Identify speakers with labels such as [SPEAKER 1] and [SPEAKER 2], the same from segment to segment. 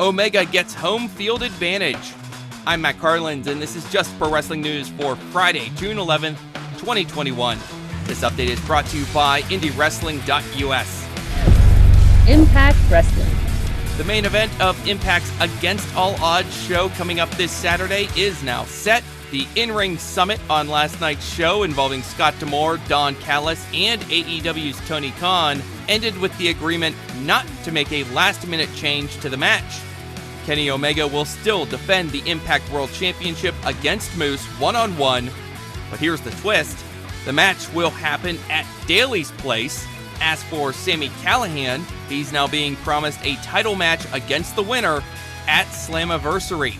[SPEAKER 1] Omega gets home field advantage. I'm Matt Carlins, and this is Just Pro Wrestling News for Friday, June 11th, 2021. This update is brought to you by IndieWrestling.us.
[SPEAKER 2] Impact Wrestling.
[SPEAKER 1] The main event of Impact's Against All Odds show coming up this Saturday is now set. The in-ring summit on last night's show involving Scott D'Amore, Don Callis, and AEW's Tony Khan ended with the agreement not to make a last-minute change to the match. Kenny Omega will still defend the Impact World Championship against Moose one-on-one, but here's the twist. The match will happen at Daly's place. As for Sami Callihan, he's now being promised a title match against the winner at Slammiversary.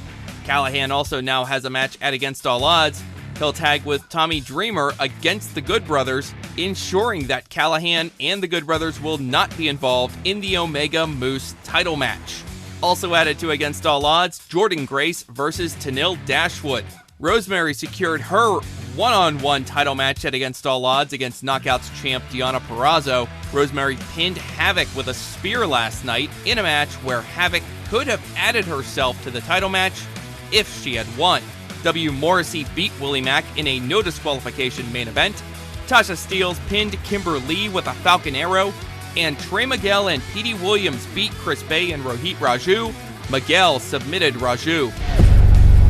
[SPEAKER 1] Callihan also now has a match at Against All Odds. He'll tag with Tommy Dreamer against the Good Brothers, ensuring that Callihan and the Good Brothers will not be involved in the Omega Moose title match. Also added to Against All Odds, Jordynne Grace versus Tenille Dashwood. Rosemary secured her one-on-one title match at Against All Odds against Knockouts champ Deonna Purrazzo. Rosemary pinned Havoc with a spear last night in a match where Havoc could have added herself to the title match if she had won. W. Morrissey beat Willie Mack in a no disqualification main event. Tasha Steelz pinned Kimber Lee with a Falcon Arrow. And Trey Miguel and Petey Williams beat Chris Bay and Rohit Raju. Miguel submitted Raju.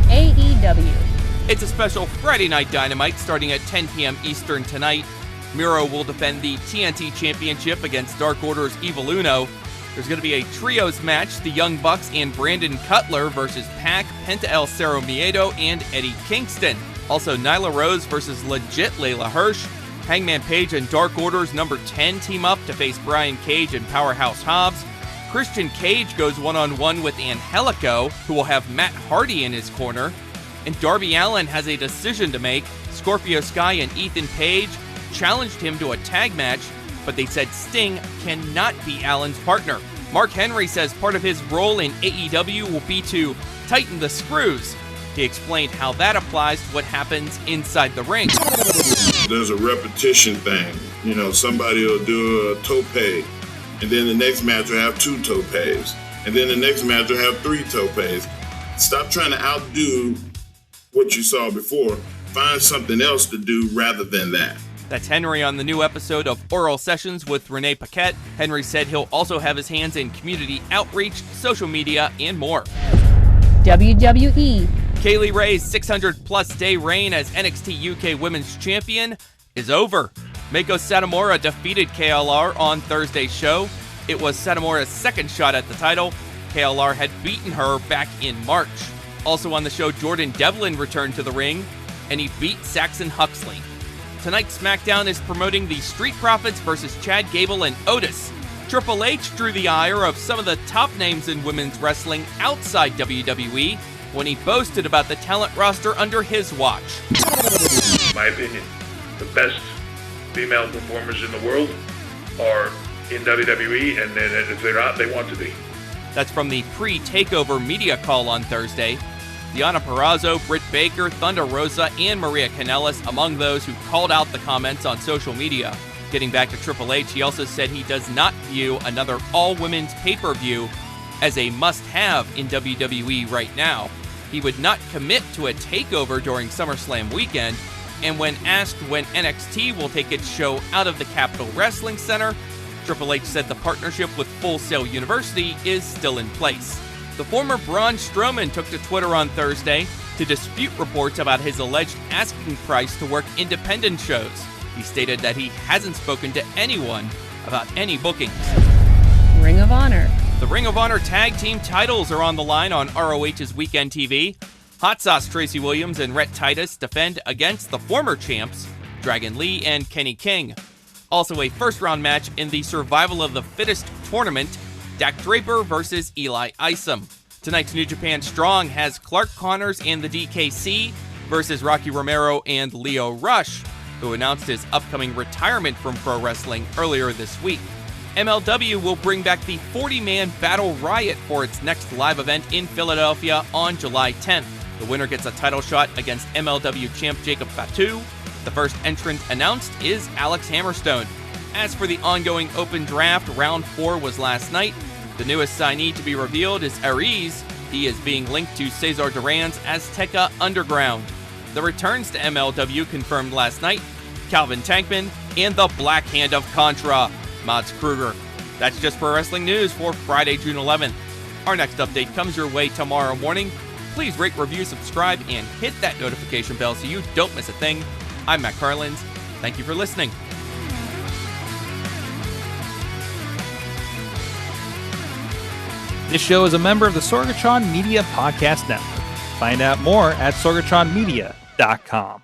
[SPEAKER 2] AEW.
[SPEAKER 1] It's a special Friday Night Dynamite starting at 10 p.m. Eastern tonight. Miro will defend the TNT Championship against Dark Order's Evil Uno. There's going to be a trios match, the Young Bucks and Brandon Cutler versus Pac, Penta El Cerro Miedo, and Eddie Kingston. Also, Nyla Rose versus Legit Layla Hirsch. Hangman Page and Dark Order's number 10 team up to face Brian Cage and Powerhouse Hobbs. Christian Cage goes one-on-one with Angelico, who will have Matt Hardy in his corner. And Darby Allin has a decision to make. Scorpio Sky and Ethan Page challenged him to a tag match, but they said Sting cannot be Allen's partner. Mark Henry says part of his role in AEW will be to tighten the screws. He explained how that applies to what happens inside the ring.
[SPEAKER 3] There's a repetition thing. You know, somebody will do a tope, and then the next match will have 2 topes, and then the next match will have 3 topes. Stop trying to outdo what you saw before. Find something else to do rather than that.
[SPEAKER 1] That's Henry on the new episode of Oral Sessions with Renee Paquette. Henry said he'll also have his hands in community outreach, social media, and more.
[SPEAKER 2] WWE.
[SPEAKER 1] Kaylee Ray's 600-plus day reign as NXT UK Women's Champion is over. Meiko Satomura defeated KLR on Thursday's show. It was Satomura's second shot at the title. KLR had beaten her back in March. Also on the show, Jordan Devlin returned to the ring, and he beat Saxon Huxley. Tonight's SmackDown is promoting the Street Profits versus Chad Gable and Otis. Triple H drew the ire of some of the top names in women's wrestling outside WWE when he boasted about the talent roster under his watch.
[SPEAKER 4] In my opinion, the best female performers in the world are in WWE, and then if they're not, they want to be.
[SPEAKER 1] That's from the pre-takeover media call on Thursday. Deonna Purrazzo, Britt Baker, Thunder Rosa, and Maria Kanellis among those who called out the comments on social media. Getting back to Triple H, he also said he does not view another all-women's pay-per-view as a must-have in WWE right now. He would not commit to a takeover during SummerSlam weekend, and when asked when NXT will take its show out of the Capitol Wrestling Center, Triple H said the partnership with Full Sail University is still in place. The former Braun Strowman took to Twitter on Thursday to dispute reports about his alleged asking price to work independent shows. He stated that he hasn't spoken to anyone about any bookings.
[SPEAKER 2] Ring of Honor.
[SPEAKER 1] The Ring of Honor tag team titles are on the line on ROH's Weekend TV. Hot Sauce Tracy Williams and Rhett Titus defend against the former champs, Dragon Lee and Kenny King. Also a first-round match in the Survival of the Fittest tournament, Dak Draper versus Eli Isom. Tonight's New Japan Strong has Clark Connors and the DKC versus Rocky Romero and Leo Rush, who announced his upcoming retirement from pro wrestling earlier this week. MLW will bring back the 40-man Battle Riot for its next live event in Philadelphia on July 10th. The winner gets a title shot against MLW champ Jacob Fatu. The first entrant announced is Alex Hammerstone. As for the ongoing open draft, round 4 was last night. The newest signee to be revealed is Aries. He is being linked to Cesar Duran's Azteca Underground. The returns to MLW confirmed last night: Calvin Tankman and the Black Hand of Contra, Mats Kruger. That's just for wrestling news for Friday, June 11th. Our next update comes your way tomorrow morning. Please rate, review, subscribe, and hit that notification bell so you don't miss a thing. I'm Matt Carlins. Thank you for listening.
[SPEAKER 5] This show is a member of the Sorgatron Media Podcast Network. Find out more at sorgatronmedia.com.